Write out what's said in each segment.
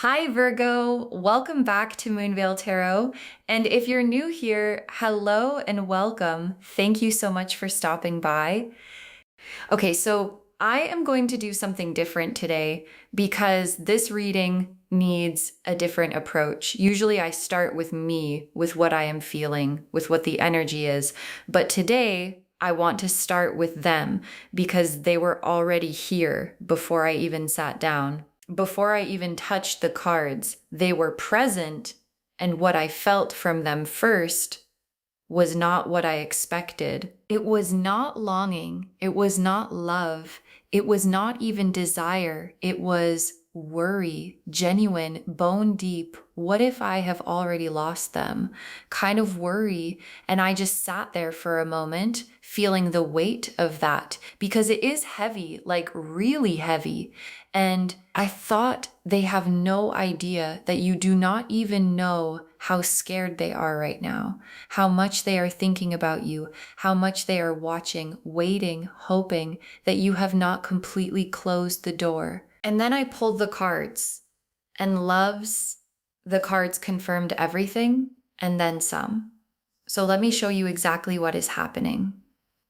Hi, Virgo. Welcome back to Moonveil Tarot. And if you're new here, hello and welcome. Thank you so much for stopping by. Okay, so I am going to do something different today because this reading needs a different approach. Usually I start with me, with what I am feeling, with what the energy is. But today I want to start with them because they were already here before I even sat down. Before I even touched the cards, they were present, and what I felt from them first was not what I expected. It was not longing. It was not love. It was not even desire. It was worry, genuine, bone deep. What if I have already lost them? Kind of worry. And I just sat there for a moment, feeling the weight of that because it is heavy, like really heavy. And I thought they have no idea that you do not even know how scared they are right now, how much they are thinking about you, how much they are watching, waiting, hoping that you have not completely closed the door. And then I pulled the cards, and the cards confirmed everything and then some. So let me show you exactly what is happening,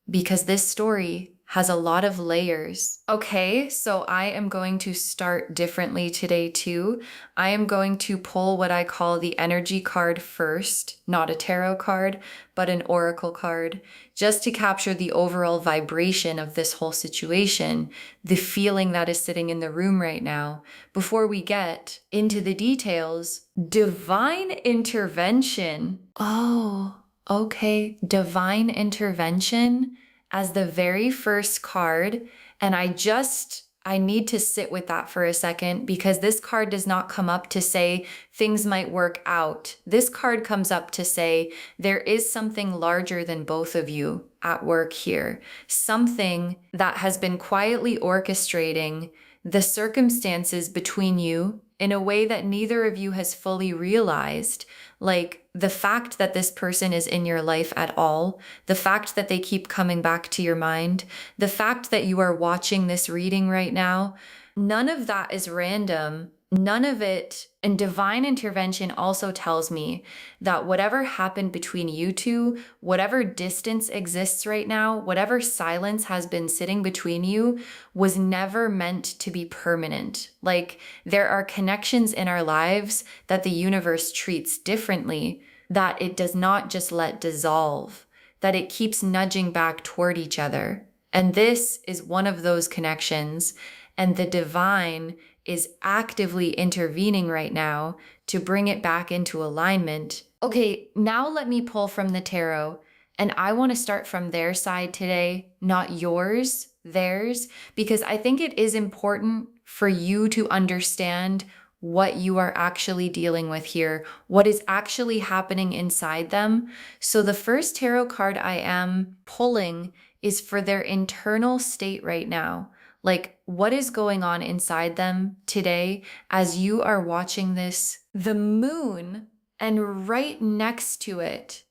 because this story has a lot of layers. Okay, so I am going to start differently today too. I am going to pull what I call the energy card first, not a tarot card, but an oracle card, just to capture the overall vibration of this whole situation, the feeling that is sitting in the room right now, before we get into the details. Divine intervention. Oh, okay, divine intervention as the very first card. And I need to sit with that for a second because this card does not come up to say things might work out. This card comes up to say there is something larger than both of you at work here. Something that has been quietly orchestrating the circumstances between you in a way that neither of you has fully realized. Like the fact that this person is in your life at all, the fact that they keep coming back to your mind, the fact that you are watching this reading right now, none of that is random. None of it. And divine intervention also tells me that whatever happened between you two, whatever distance exists right now, whatever silence has been sitting between you was never meant to be permanent. Like there are connections in our lives that the universe treats differently, that it does not just let dissolve, that it keeps nudging back toward each other. And this is one of those connections. And the divine is actively intervening right now to bring it back into alignment. Okay, now let me pull from the tarot. And I want to start from their side today, not yours, theirs, because I think it is important for you to understand what you are actually dealing with here, what is actually happening inside them. So the first tarot card I am pulling is for their internal state right now. Like what is going on inside them today as you are watching this? The moon, and right next to it,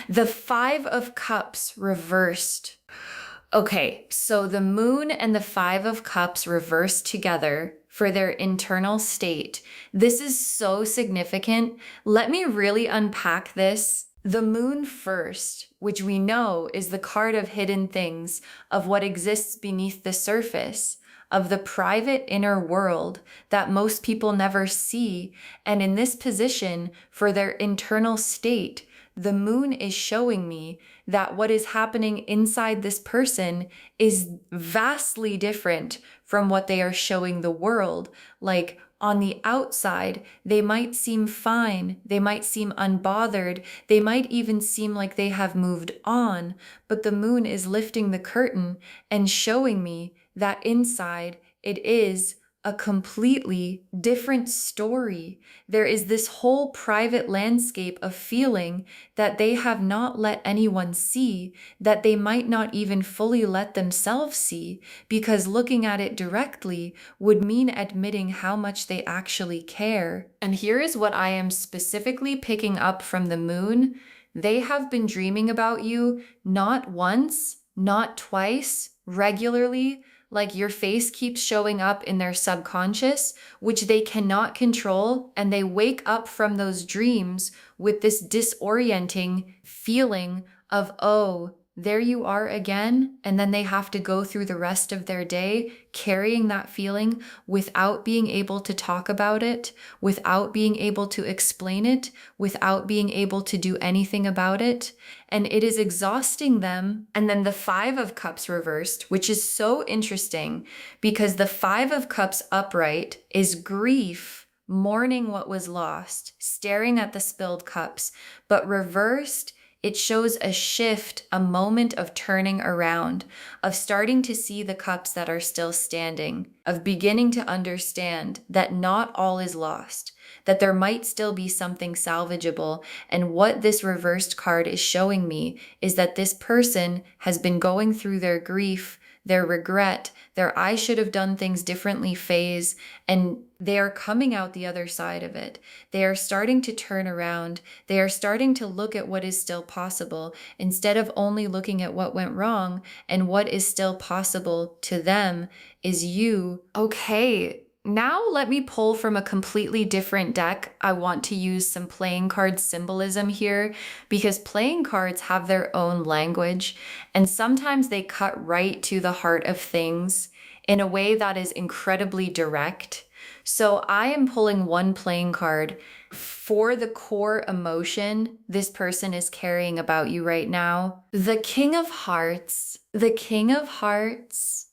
the Five of Cups reversed. Okay, so the moon and the Five of Cups reversed together for their internal state. This is so significant. Let me really unpack this. The moon first, which we know is the card of hidden things, of what exists beneath the surface, of the private inner world that most people never see. And in this position, for their internal state, the moon is showing me that what is happening inside this person is vastly different from what they are showing the world. Like on the outside, they might seem fine, they might seem unbothered, they might even seem like they have moved on, but the moon is lifting the curtain and showing me that inside it is a completely different story. There is this whole private landscape of feeling that they have not let anyone see, that they might not even fully let themselves see, because looking at it directly would mean admitting how much they actually care. And here is what I am specifically picking up from the moon. They have been dreaming about you not once, not twice, regularly, like your face keeps showing up in their subconscious, which they cannot control, and they wake up from those dreams with this disorienting feeling of, oh, there you are again. And then they have to go through the rest of their day carrying that feeling without being able to talk about it, without being able to explain it, without being able to do anything about it. And it is exhausting them. And then the Five of Cups reversed, which is so interesting because the Five of Cups upright is grief, mourning what was lost, staring at the spilled cups, but reversed, it shows a shift, a moment of turning around, of starting to see the cups that are still standing, of beginning to understand that not all is lost, that there might still be something salvageable. And what this reversed card is showing me is that this person has been going through their grief, their regret, their I should have done things differently phase, and they are coming out the other side of it. They are starting to turn around. They are starting to look at what is still possible instead of only looking at what went wrong, and what is still possible to them is you. Okay, now let me pull from a completely different deck. I want to use some playing card symbolism here because playing cards have their own language, and sometimes they cut right to the heart of things in a way that is incredibly direct. So I am pulling one playing card for the core emotion this person is carrying about you right now. The King of Hearts. The King of Hearts.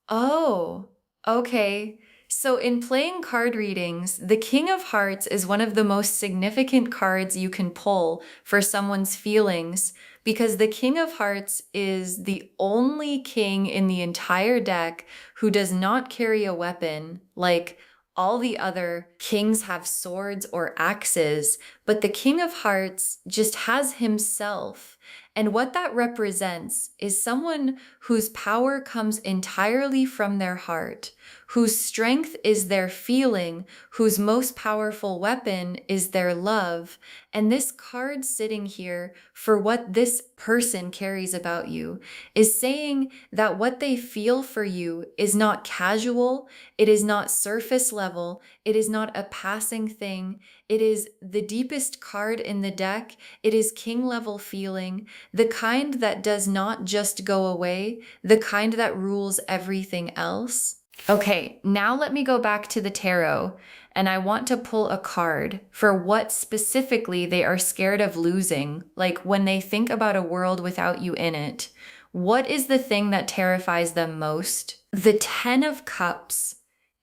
Oh, okay. So in playing card readings, the King of Hearts is one of the most significant cards you can pull for someone's feelings, because the King of Hearts is the only king in the entire deck who does not carry a weapon. Like all the other kings have swords or axes, but the King of Hearts just has himself. And what that represents is someone whose power comes entirely from their heart, whose strength is their feeling, whose most powerful weapon is their love. And this card sitting here for what this person carries about you is saying that what they feel for you is not casual, it is not surface level, it is not a passing thing. It is the deepest card in the deck. It is king level feeling, the kind that does not just go away, the kind that rules everything else. Okay, now let me go back to the tarot, and I want to pull a card for what specifically they are scared of losing, like when they think about a world without you in it. What is the thing that terrifies them most? The Ten of Cups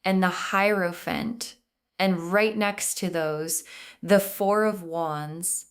and the Hierophant, and right next to those, the Four of Wands.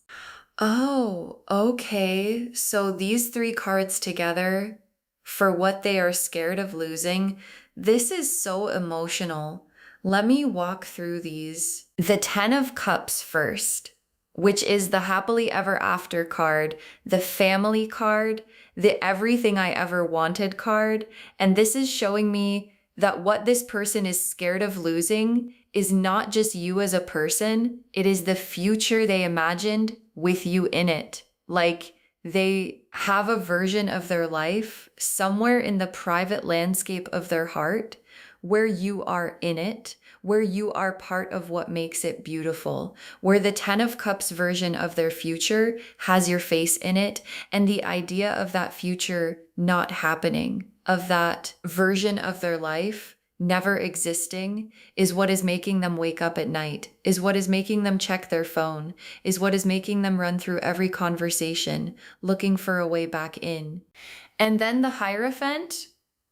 Oh, okay. So these three cards together for what they are scared of losing. This is so emotional. Let me walk through these. The Ten of Cups first, which is the happily ever after card, the family card, the everything I ever wanted card. And this is showing me that what this person is scared of losing is not just you as a person, it is the future they imagined with you in it. Like they have a version of their life somewhere in the private landscape of their heart where you are in it, where you are part of what makes it beautiful, where the Ten of Cups version of their future has your face in it, and the idea of that future not happening, of that version of their life never existing, is what is making them wake up at night, is what is making them check their phone, is what is making them run through every conversation, looking for a way back in. And then the Hierophant,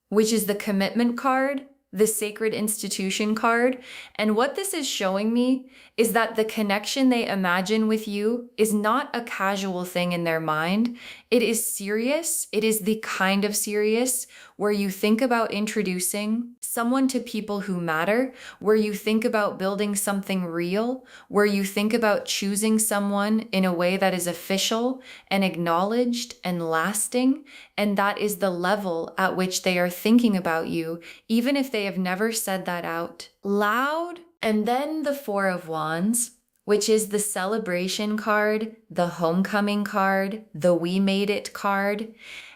which is the commitment card, the sacred institution card. And what this is showing me is that the connection they imagine with you is not a casual thing in their mind. It is serious. It is the kind of serious where you think about introducing someone to people who matter, where you think about building something real, where you think about choosing someone in a way that is official and acknowledged and lasting. And that is the level at which they are thinking about you, even if they have never said that out loud. And then the Four of Wands, which is the celebration card, the homecoming card, the we made it card.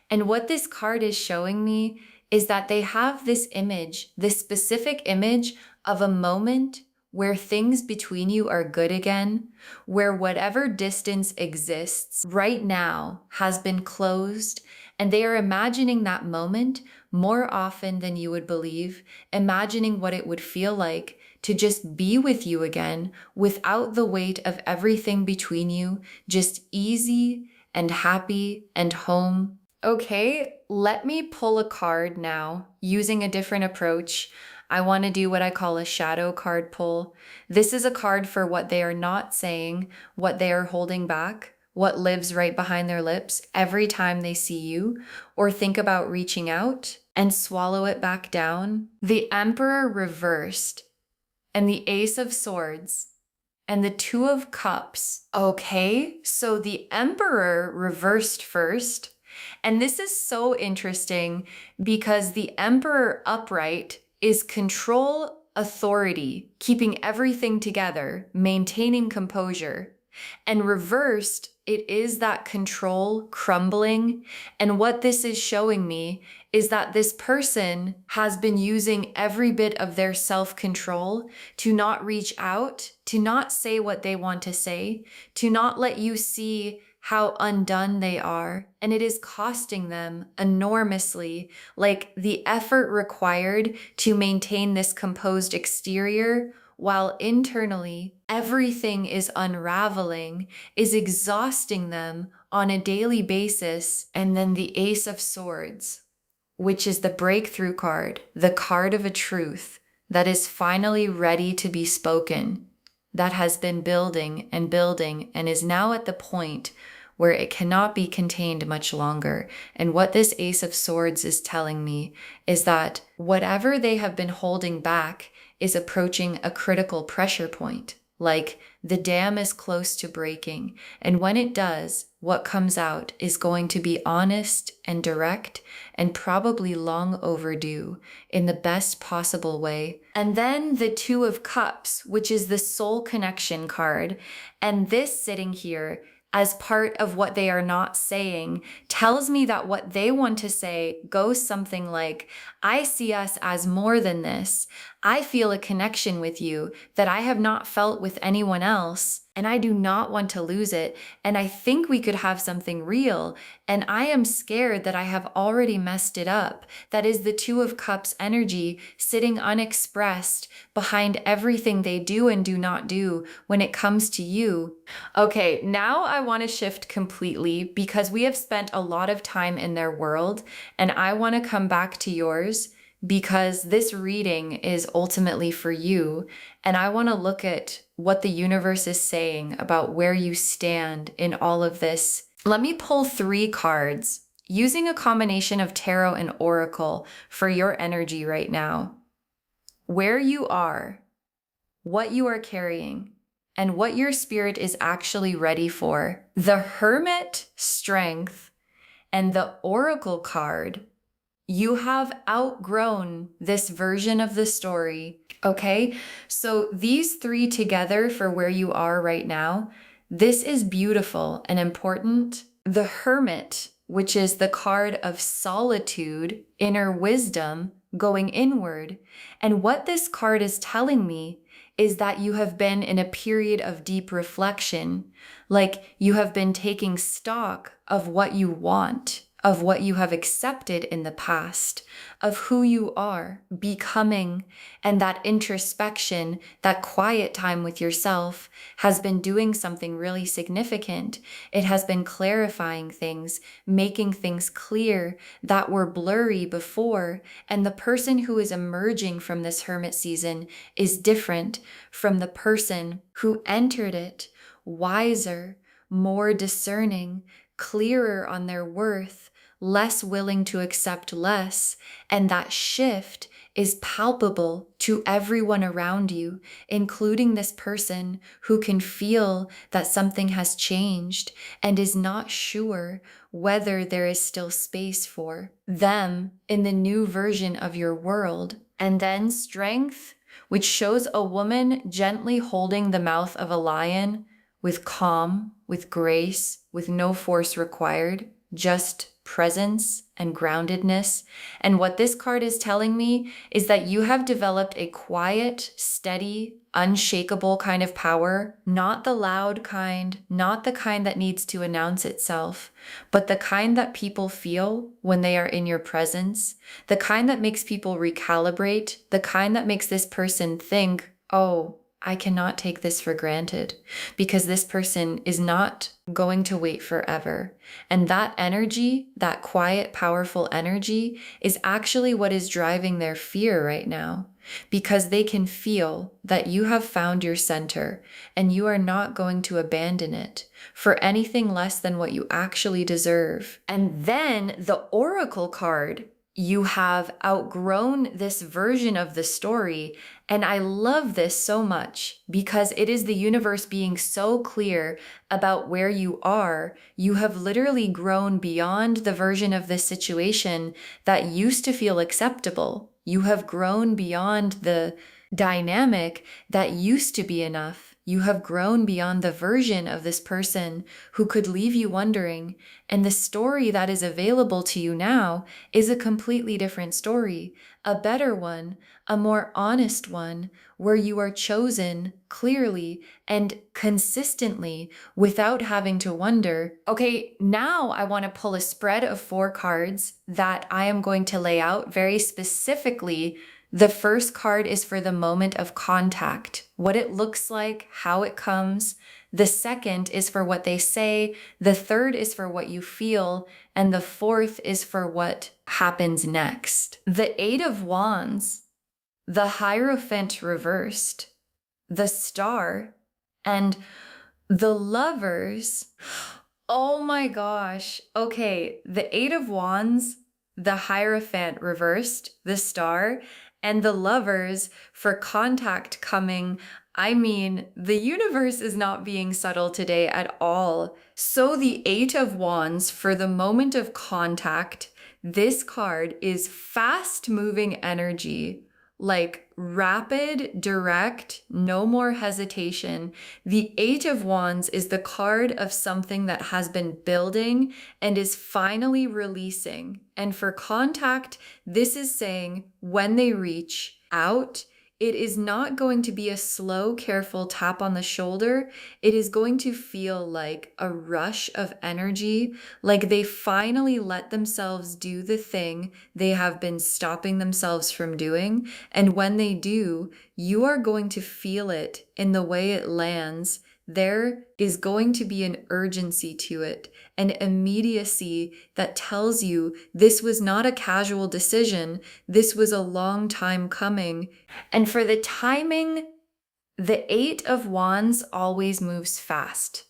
And what this card is showing me is that they have this image, this specific image of a moment where things between you are good again, where whatever distance exists right now has been closed, and they are imagining that moment more often than you would believe, imagining what it would feel like to just be with you again without the weight of everything between you, just easy and happy and home. Okay, let me pull a card now using a different approach. I want to do what I call a shadow card pull. This is a card for what they are not saying, what they are holding back, what lives right behind their lips every time they see you or think about reaching out and swallow it back down. The Emperor reversed and the Ace of Swords and the Two of Cups. Okay, so the Emperor reversed first. And this is so interesting because the Emperor upright is control, authority, keeping everything together, maintaining composure. And reversed, it is that control crumbling. And what this is showing me is that this person has been using every bit of their self-control to not reach out, to not say what they want to say, to not let you see how undone they are. And it is costing them enormously, like the effort required to maintain this composed exterior while internally everything is unraveling, is exhausting them on a daily basis. And then the Ace of Swords, which is the breakthrough card, the card of a truth that is finally ready to be spoken, that has been building and is now at the point where it cannot be contained much longer. And what this Ace of Swords is telling me is that whatever they have been holding back is approaching a critical pressure point. Like the dam is close to breaking. And when it does, what comes out is going to be honest and direct and probably long overdue in the best possible way. And then the Two of Cups, which is the soul connection card. And this sitting here as part of what they are not saying tells me that what they want to say goes something like, I see us as more than this. I feel a connection with you that I have not felt with anyone else, and I do not want to lose it. And I think we could have something real, and I am scared that I have already messed it up. That is the Two of Cups energy sitting unexpressed behind everything they do and do not do when it comes to you. Okay, now I want to shift completely because we have spent a lot of time in their world, and I want to come back to yours because this reading is ultimately for you. And I want to look at what the universe is saying about where you stand in all of this. Let me pull 3 cards using a combination of tarot and oracle for your energy right now. Where you are, what you are carrying, and what your spirit is actually ready for. The Hermit, strength, and the oracle card, you have outgrown this version of the story, okay? So these 3 together for where you are right now, this is beautiful and important. The Hermit, which is the card of solitude, inner wisdom, going inward. And what this card is telling me is that you have been in a period of deep reflection, like you have been taking stock of what you want, of what you have accepted in the past, of who you are becoming, and that introspection, that quiet time with yourself has been doing something really significant. It has been clarifying things, making things clear that were blurry before, and the person who is emerging from this hermit season is different from the person who entered it, wiser, more discerning, clearer on their worth, less willing to accept less, and that shift is palpable to everyone around you, including this person who can feel that something has changed and is not sure whether there is still space for them in the new version of your world. And then strength, which shows a woman gently holding the mouth of a lion with calm, with grace, with no force required, just presence and groundedness. And what this card is telling me is that you have developed a quiet, steady, unshakable kind of power, not the loud kind, not the kind that needs to announce itself, but the kind that people feel when they are in your presence, the kind that makes people recalibrate, the kind that makes this person think, oh, I cannot take this for granted because this person is not going to wait forever. And that energy, that quiet, powerful energy, is actually what is driving their fear right now, because they can feel that you have found your center and you are not going to abandon it for anything less than what you actually deserve. And then the Oracle card, you have outgrown this version of the story. And I love this so much because it is the universe being so clear about where you are. You have literally grown beyond the version of this situation that used to feel acceptable. You have grown beyond the dynamic that used to be enough. You have grown beyond the version of this person who could leave you wondering. And the story that is available to you now is a completely different story, a better one, a more honest one, where you are chosen clearly and consistently without having to wonder. Okay, now I want to pull a spread of 4 cards that I am going to lay out very specifically. The first card is for the moment of contact, what it looks like, how it comes. The second is for what they say. The third is for what you feel. And the fourth is for what happens next. The 8 of Wands, the Hierophant reversed, the Star, and the Lovers. Oh my gosh. Okay, the 8 of Wands, the Hierophant reversed, the Star, and the Lovers for contact coming. I mean, the universe is not being subtle today at all. So the 8 of Wands for the moment of contact, this card is fast-moving energy, like rapid, direct, no more hesitation. The 8 of Wands is the card of something that has been building and is finally releasing. And for contact, this is saying when they reach out, it is not going to be a slow, careful tap on the shoulder. It is going to feel like a rush of energy, like they finally let themselves do the thing they have been stopping themselves from doing. And when they do, you are going to feel it in the way it lands. There is going to be an urgency to it, an immediacy that tells you this was not a casual decision. This was a long time coming. And for the timing, the 8 of Wands always moves fast.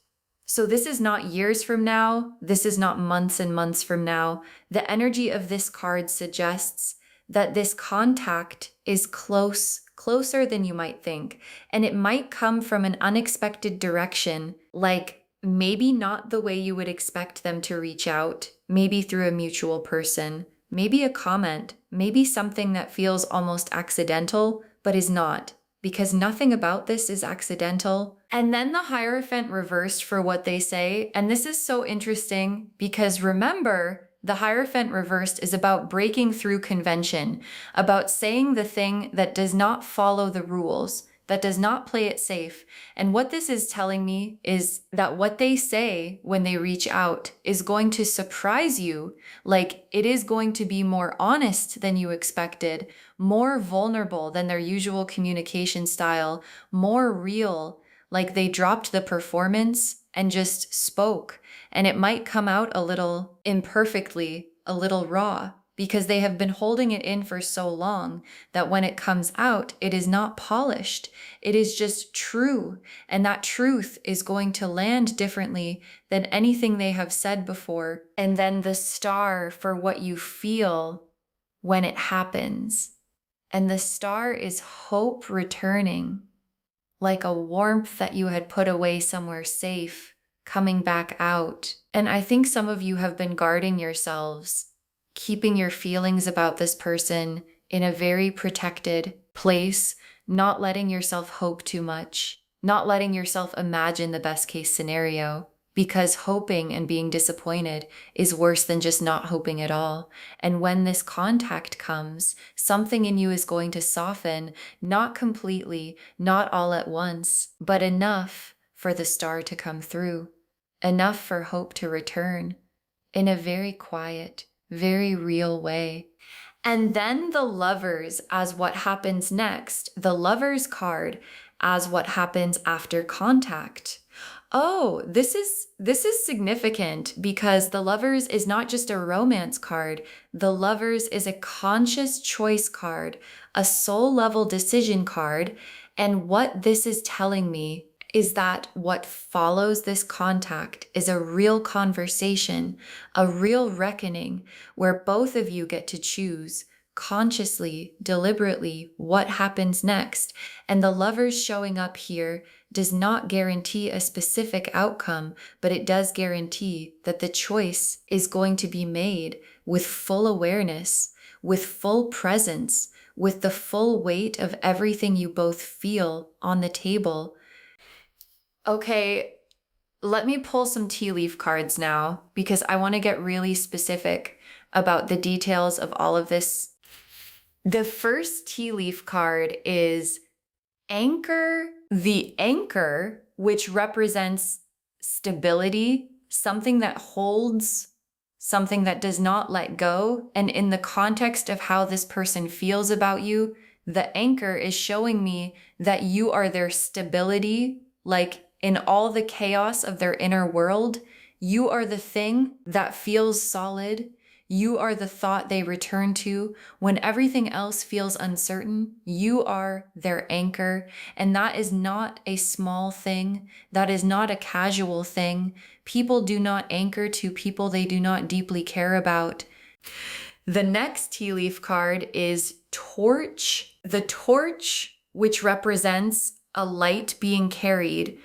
So this is not years from now. This is not months and months from now. The energy of this card suggests that this contact is closer than you might think. And it might come from an unexpected direction, like maybe not the way you would expect them to reach out, maybe through a mutual person, maybe a comment, maybe something that feels almost accidental, but is not, because nothing about this is accidental. And then the Hierophant reversed for what they say. And this is so interesting because remember, the Hierophant reversed is about breaking through convention, about saying the thing that does not follow the rules, that does not play it safe. And what this is telling me is that what they say when they reach out is going to surprise you. Like it is going to be more honest than you expected, more vulnerable than their usual communication style, more real. Like they dropped the performance and just spoke. And it might come out a little imperfectly, a little raw, because they have been holding it in for so long that when it comes out, it is not polished. It is just true. And that truth is going to land differently than anything they have said before. And then the Star for what you feel when it happens. And the Star is hope returning, like a warmth that you had put away somewhere safe, coming back out. And I think some of you have been guarding yourselves, keeping your feelings about this person in a very protected place, not letting yourself hope too much, not letting yourself imagine the best case scenario, because hoping and being disappointed is worse than just not hoping at all. And when this contact comes, something in you is going to soften, not completely, not all at once, but enough for the star to come through, enough for hope to return in a very quiet, very real way. And then the Lovers as what happens next, the Lovers card as what happens after contact. Oh, this is significant because the Lovers is not just a romance card. The Lovers is a conscious choice card, a soul level decision card. And what this is telling me is that what follows this contact is a real conversation, a real reckoning where both of you get to choose consciously, deliberately what happens next. And the Lovers showing up here does not guarantee a specific outcome, but it does guarantee that the choice is going to be made with full awareness, with full presence, with the full weight of everything you both feel on the table. Okay, let me pull some tea leaf cards now because I want to get really specific about the details of all of this. The first tea leaf card is Anchor. The anchor, which represents stability, something that holds, something that does not let go. And in the context of how this person feels about you, the anchor is showing me that you are their stability, like in all the chaos of their inner world, you are the thing that feels solid. You are the thought they return to. When everything else feels uncertain, you are their anchor. And that is not a small thing. That is not a casual thing. People do not anchor to people they do not deeply care about. The next tea leaf card is Torch. The torch, which represents a light being carried,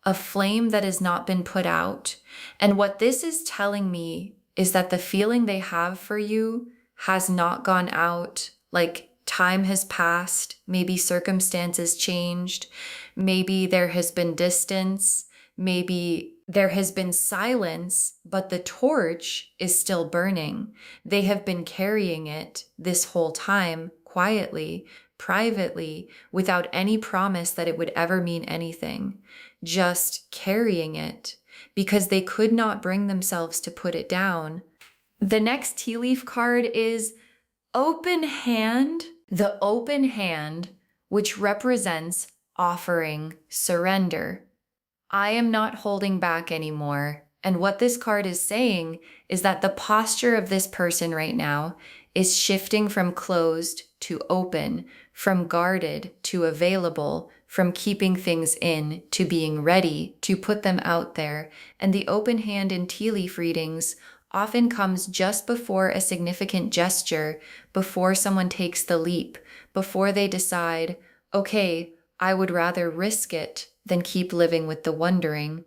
a flame that has not been put out. And what this is telling me is that the feeling they have for you has not gone out. Like time has passed, maybe circumstances changed, maybe there has been distance, maybe there has been silence, but the torch is still burning. They have been carrying it this whole time, quietly, privately, without any promise that it would ever mean anything, just carrying it because they could not bring themselves to put it down. The next tea leaf card is Open Hand. The open hand, which represents offering surrender. I am not holding back anymore. And what this card is saying is that the posture of this person right now is shifting from closed to open, from guarded to available, from keeping things in to being ready to put them out there. And the open hand in tea leaf readings often comes just before a significant gesture, before someone takes the leap, before they decide, okay, I would rather risk it than keep living with the wondering.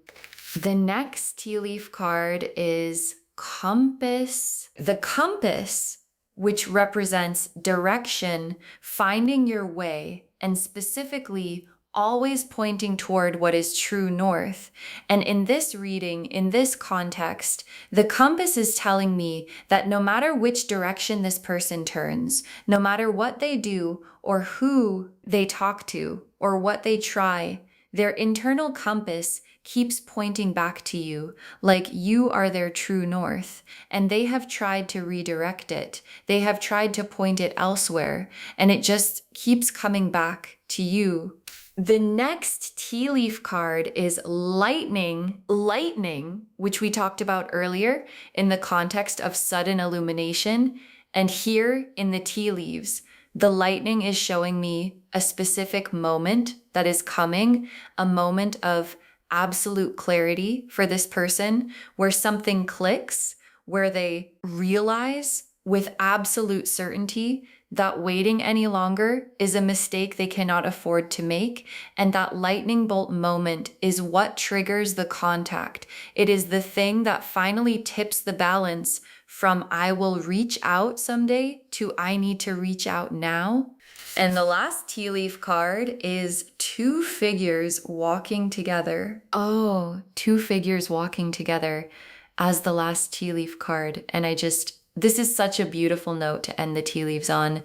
The next tea leaf card is Compass. The compass, which represents direction, finding your way, and specifically always pointing toward what is true north. And in this reading, in this context, the compass is telling me that no matter which direction this person turns, no matter what they do or who they talk to or what they try, their internal compass keeps pointing back to you, like you are their true north, and they have tried to redirect it. They have tried to point it elsewhere, and it just keeps coming back to you. The next tea leaf card is Lightning. Lightning, which we talked about earlier in the context of sudden illumination. And here in the tea leaves, the lightning is showing me a specific moment that is coming, a moment of absolute clarity for this person, where something clicks, where they realize with absolute certainty that waiting any longer is a mistake they cannot afford to make. And that lightning bolt moment is what triggers the contact. It is the thing that finally tips the balance from I will reach out someday to I need to reach out now. And the last tea leaf card is two figures walking together. Oh, two figures walking together as the last tea leaf card. And this is such a beautiful note to end the tea leaves on,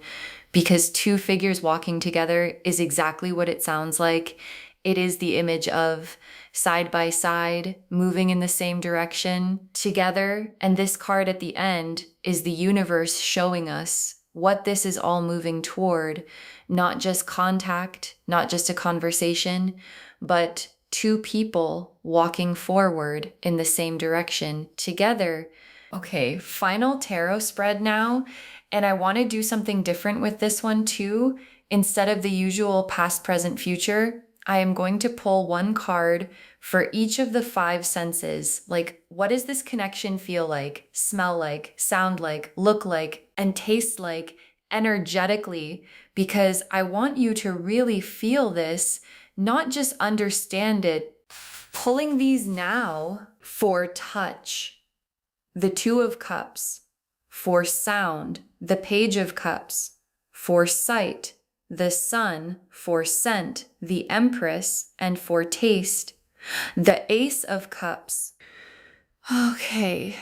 because two figures walking together is exactly what it sounds like. It is the image of side by side, moving in the same direction together. And this card at the end is the universe showing us what this is all moving toward. Not just contact, not just a conversation, but two people walking forward in the same direction together. Okay, final tarot spread now. And I want to do something different with this one too. Instead of the usual past, present, future, I am going to pull one card for each of the five senses. Like, what does this connection feel like, smell like, sound like, look like, and taste like energetically? Because I want you to really feel this, not just understand it. Pulling these now for touch, the Two of Cups; for sound, the Page of Cups; for sight, the Sun; for scent, the Empress; and for taste, the Ace of Cups. Okay.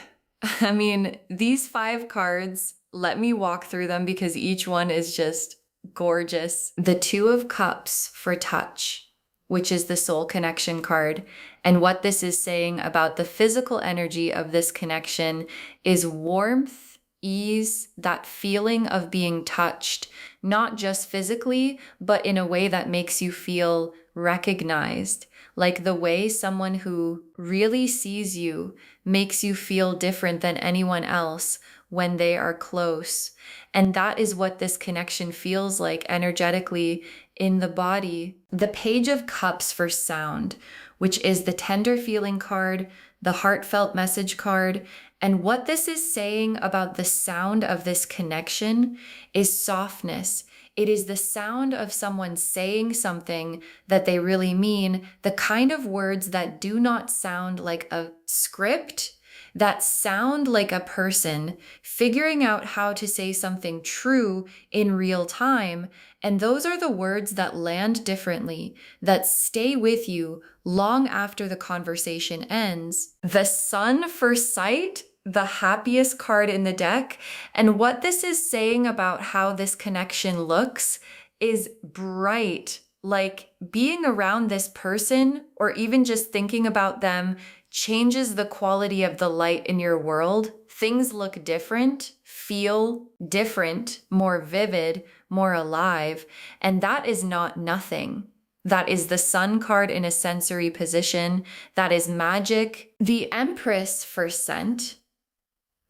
I mean, these five cards, let me walk through them because each one is just gorgeous. The Two of Cups for touch, which is the soul connection card. And what this is saying about the physical energy of this connection is warmth, ease, that feeling of being touched, not just physically, but in a way that makes you feel recognized. Like the way someone who really sees you makes you feel different than anyone else when they are close. And that is what this connection feels like energetically in the body. The Page of Cups for sound, which is the tender feeling card, the heartfelt message card. And what this is saying about the sound of this connection is softness. It is the sound of someone saying something that they really mean, the kind of words that do not sound like a script, that sound like a person figuring out how to say something true in real time. And those are the words that land differently, that stay with you long after the conversation ends. The Sun for sight, the happiest card in the deck. And what this is saying about how this connection looks is bright. Like being around this person or even just thinking about them changes the quality of the light in your world. Things look different, feel different, more vivid, more alive. And that is not nothing. That is the Sun card in a sensory position. That is magic. The Empress for scent,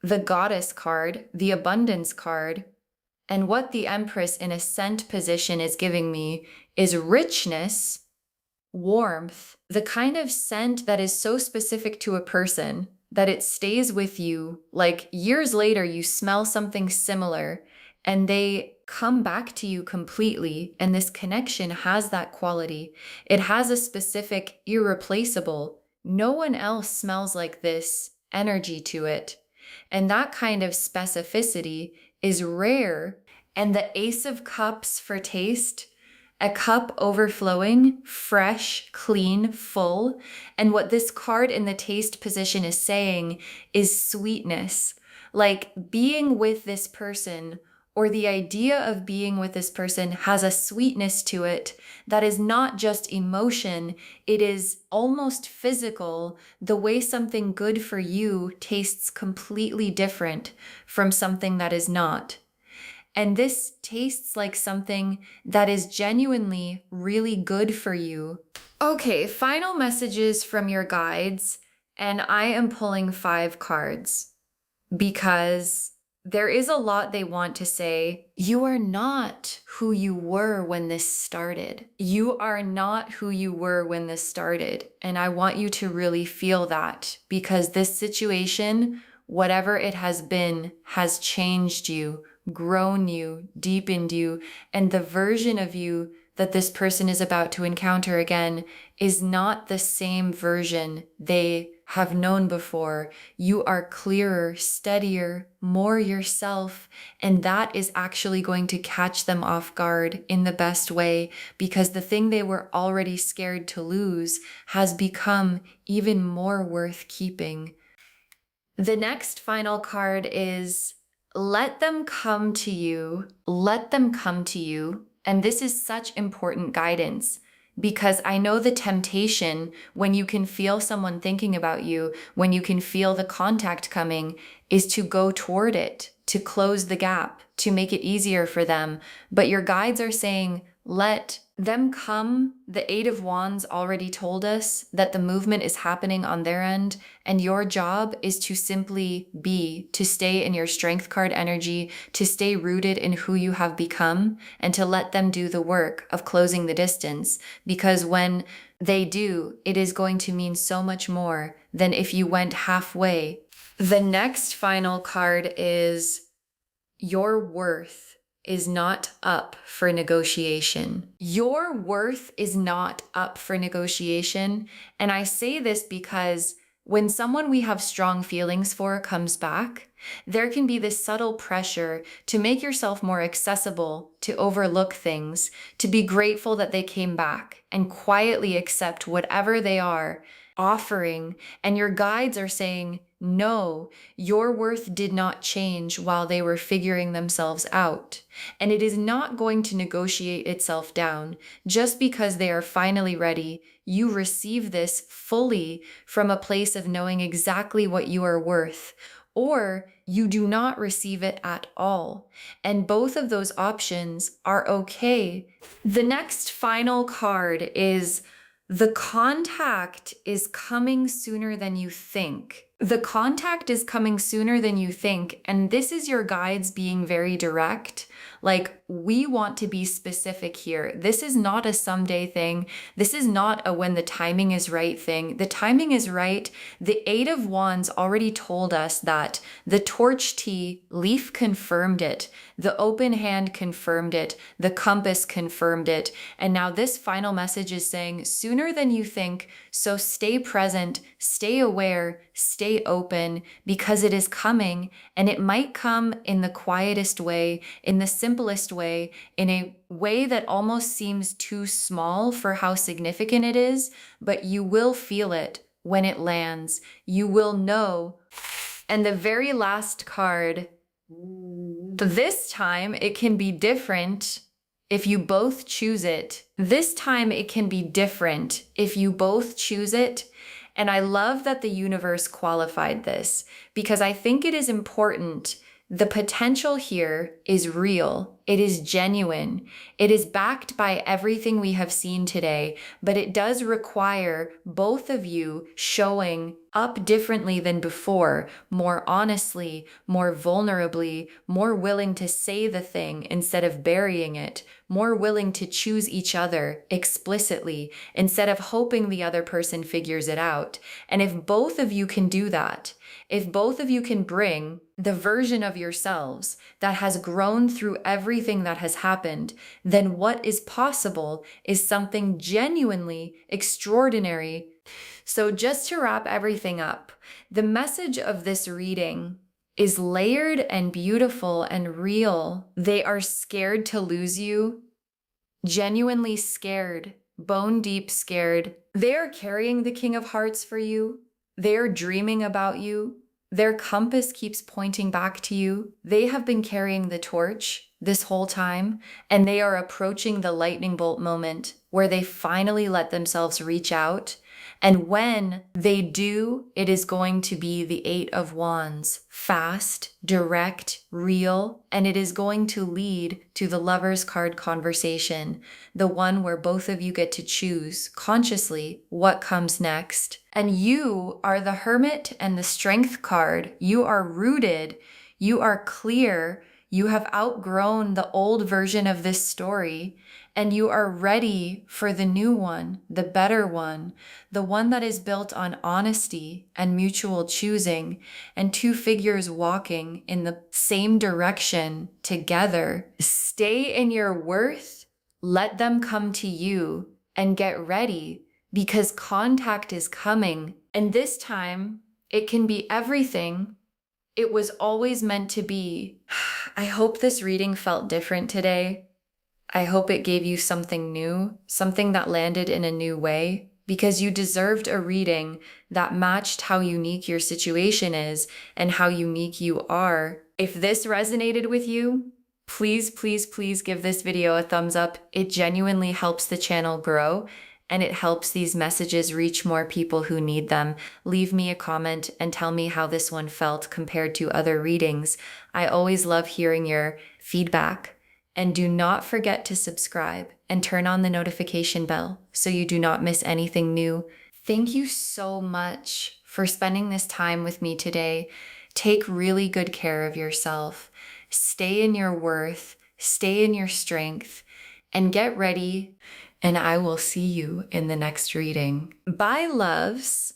the Goddess card, the Abundance card. And what the Empress in a scent position is giving me is richness, warmth, the kind of scent that is so specific to a person that it stays with you. Like years later, you smell something similar and they come back to you completely. And this connection has that quality. It has a specific, irreplaceable, no one else smells like this energy to it. And that kind of specificity is rare. And the Ace of Cups for taste, a cup overflowing, fresh, clean, full. And what this card in the taste position is saying is sweetness. Like being with this person or the idea of being with this person has a sweetness to it that is not just emotion. It is almost physical. The way something good for you tastes completely different from something that is not. And this tastes like something that is genuinely really good for you. Okay, final messages from your guides. And I am pulling 5 cards because there is a lot they want to say. You are not who you were when this started. You are not who you were when this started. And I want you to really feel that because this situation, whatever it has been, has changed you, grown you, deepened you, and the version of you that this person is about to encounter again is not the same version they have known before. You are clearer, steadier, more yourself, and that is actually going to catch them off guard in the best way, because the thing they were already scared to lose has become even more worth keeping. The next final card is let them come to you. Let them come to you. And this is such important guidance, because I know the temptation when you can feel someone thinking about you, when you can feel the contact coming, is to go toward it, to close the gap, to make it easier for them. But your guides are saying, let them come. The Eight of Wands already told us that the movement is happening on their end, and your job is to simply be, to stay in your strength card energy, to stay rooted in who you have become, and to let them do the work of closing the distance. Because when they do, it is going to mean so much more than if you went halfway. The next final card is your worth is not up for negotiation. Your worth is not up for negotiation. And I say this because when someone we have strong feelings for comes back, there can be this subtle pressure to make yourself more accessible, to overlook things, to be grateful that they came back and quietly accept whatever they are offering. And your guides are saying, no, your worth did not change while they were figuring themselves out. And it is not going to negotiate itself down. Just because they are finally ready, you receive this fully from a place of knowing exactly what you are worth, or you do not receive it at all. And both of those options are okay. The next final card is the contact is coming sooner than you think. The contact is coming sooner than you think. And this is your guides being very direct. Like, we want to be specific here. This is not a someday thing. This is not a when the timing is right thing. The timing is right. The Eight of Wands already told us that. The torch tea leaf confirmed it. The open hand confirmed it. The compass confirmed it. And now this final message is saying sooner than you think. So stay present, stay aware, stay open, because it is coming, and it might come in the quietest way, in the simplest way, in a way that almost seems too small for how significant it is, but you will feel it when it lands. You will know. And the very last card, this time it can be different if you both choose it. This time it can be different if you both choose it. And I love that the universe qualified this, because I think it is important. The potential here is real. It is genuine. It is backed by everything we have seen today, but it does require both of you showing up differently than before, more honestly, more vulnerably, more willing to say the thing instead of burying it, more willing to choose each other explicitly instead of hoping the other person figures it out. And if both of you can do that, if both of you can bring the version of yourselves that has grown through everything that has happened, then what is possible is something genuinely extraordinary. So just to wrap everything up, the message of this reading is layered and beautiful and real. They are scared to lose you, genuinely scared, bone deep scared. They are carrying the King of Hearts for you. They are dreaming about you. Their compass keeps pointing back to you. They have been carrying the torch this whole time, and they are approaching the lightning bolt moment where they finally let themselves reach out. And when they do, it is going to be the Eight of Wands, fast, direct, real, and it is going to lead to the Lover's card conversation, the one where both of you get to choose consciously what comes next. And you are the Hermit and the Strength card. You are rooted, you are clear, you have outgrown the old version of this story, and you are ready for the new one, the better one, the one that is built on honesty and mutual choosing, and two figures walking in the same direction together. Stay in your worth, let them come to you, and get ready, because contact is coming. And this time, it can be everything it was always meant to be. I hope this reading felt different today. I hope it gave you something new, something that landed in a new way, because you deserved a reading that matched how unique your situation is and how unique you are. If this resonated with you, please, please, please give this video a thumbs up. It genuinely helps the channel grow and it helps these messages reach more people who need them. Leave me a comment and tell me how this one felt compared to other readings. I always love hearing your feedback. And do not forget to subscribe and turn on the notification bell so you do not miss anything new. Thank you so much for spending this time with me today. Take really good care of yourself. Stay in your worth, stay in your strength, and get ready. And I will see you in the next reading. Bye, loves.